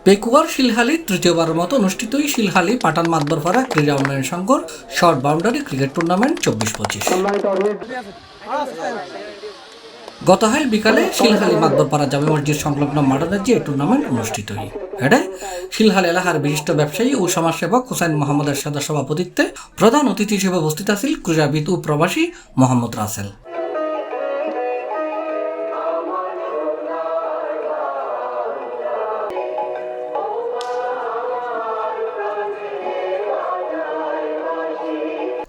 পেকুয়ার শিলহালি তৃতীয়বারের মতো অনুষ্ঠিত শিলহালি পাঠান মাতবরপাড়া ক্রীড়া উন্নয়ন সংঘর শর্ট বাউন্ডারি ক্রিকেট টুর্নামেন্ট 24-25। গতকাল বিকালে শিলহালি মাতবরপাড়া জামে মসজিদ সংলগ্ন মাঠে এই টুর্নামেন্ট অনুষ্ঠিত হয়। এতে শিলহালি এলাকার বিশিষ্ট ব্যবসায়ী ও সমাজসেবক হুসাইন মোহাম্মদ এরশাদের সভাপতিত্বে প্রধান অতিথি হিসেবে উপস্থিত আছেন ক্রীড়াবিদ ও প্রবাসী মোহাম্মদ রাসেল।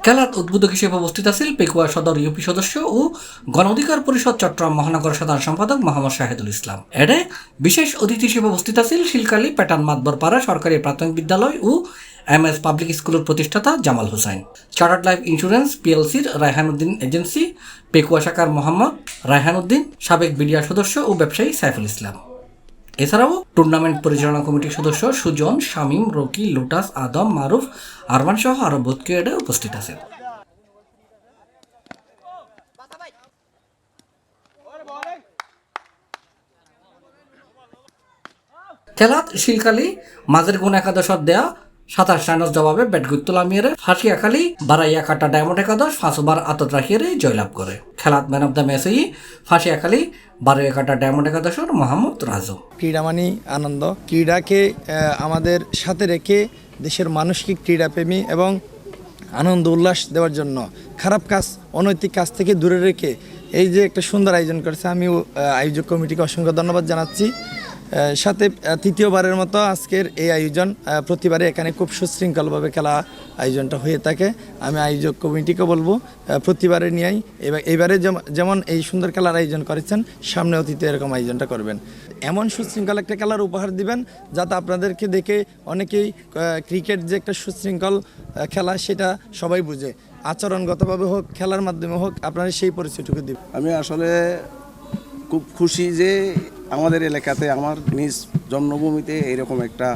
খেলার উদ্বোধক হিসেবে উপস্থিত আছেন পেকুয়া সদর ইউপি সদস্য ও গণ অধিকার পরিষদ চট্টগ্রাম মহানগর সাধারণ সম্পাদক মোহাম্মদ শাহিদুল ইসলাম। এতে বিশেষ অতিথি হিসেবে উপস্থিত আছেন শিলকালী প্যাটার্ন মাতবরপাড়া সরকারি প্রাথমিক বিদ্যালয় ও MS পাবলিক স্কুলের প্রতিষ্ঠাতা Jamal Hussain, chartered life insurance PLCর রায়হানুদ্দিন এজেন্সি, পেকুয়া শাখার মোহাম্মদ রায়হানুদ্দিন, সাবেক বিডিআর সদস্য ও ব্যবসায়ী সাইফুল ইসলাম। এছাড়াও টুর্নামেন্ট পরিচালনা কমিটির সদস্য সুজন, শামীম, রকি, লোটাস, আদম, মারুফ, আরমান সহ আরো বোধকে উপস্থিত আছেন। খেলাত শিলকালী মাঝের গুণ একাদশত দেয়া 27 রানের জবাবে ব্যাট গুত্তুলা মিয়ারে ফাঁসিয়াখালী বারাইয়া কাটা ডায়মন্ড একাদশ 5 ওভার আতত রাখিয়ে জয়লাভ করে। খেলাত ম্যান অব দ্য ম্যাচ হই ফাঁসিয়াখালী বারাইয়া কাটা ডায়মন্ড একাদশের মোহাম্মদ রাজু। ক্রীড়া মানেই আনন্দ। ক্রীড়াকে আমাদের সাথে রেখে দেশের মানুষকে ক্রীড়াপ্রেমী এবং আনন্দ উল্লাস দেওয়ার জন্য খারাপ কাজ, অনৈতিক কাজ থেকে দূরে রেখে এই যে একটা সুন্দর আয়োজন করেছে, আমি আয়োজক কমিটিকে অসংখ্য ধন্যবাদ জানাচ্ছি। সাথে তৃতীয়বারের মতো আজকের এই আয়োজন, প্রতিবারে এখানে খুব সুশৃঙ্খলভাবে খেলা আয়োজনটা হয়ে থাকে। আমি আয়োজক কমিটিকে বলবো প্রতিবারে নিয়েই এবারে যেমন এই সুন্দর খেলার আয়োজন করেছেন, সামনে অতীতে এরকম আয়োজনটা করবেন। এমন সুশৃঙ্খল একটা খেলার উপহার দিবেন যাতে আপনাদেরকে দেখে অনেকেই ক্রিকেট যে একটা সুশৃঙ্খল খেলা সেটা সবাই বুঝে, আচরণগতভাবে হোক, খেলার মাধ্যমে হোক, আপনারা সেই পরিচয়টুকু দিবেন। আমি আসলে খুব খুশি যে আমাদের এলাকাতে, আমার নিজ জন্মভূমিতে এইরকম একটা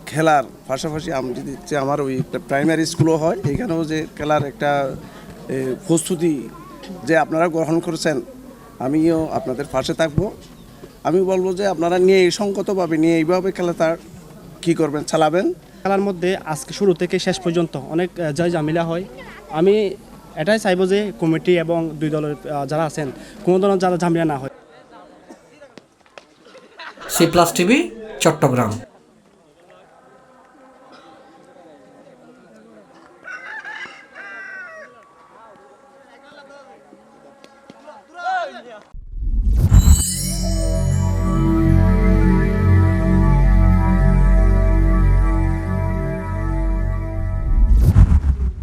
খেলার পাশাপাশি আমি যদি আমার ওই একটা প্রাইমারি স্কুলও হয়, এখানেও যে খেলার একটা প্রস্তুতি যে আপনারা গ্রহণ করেছেন, আমিও আপনাদের পাশে থাকবো। আমি বলবো যে আপনারা নিয়ে সংগতভাবে নিয়ে এইভাবে খেলাটা কী করবেন, চালাবেন। খেলার মধ্যে আজকে শুরু থেকে শেষ পর্যন্ত অনেক জয় জামিলা হয়। আমি এটাই চাইবো যে কমিটি এবং দুই দলের যারা আছেন কোনো ধরনের যারা ঝামেলা না হয়। C+ TV Chittagong.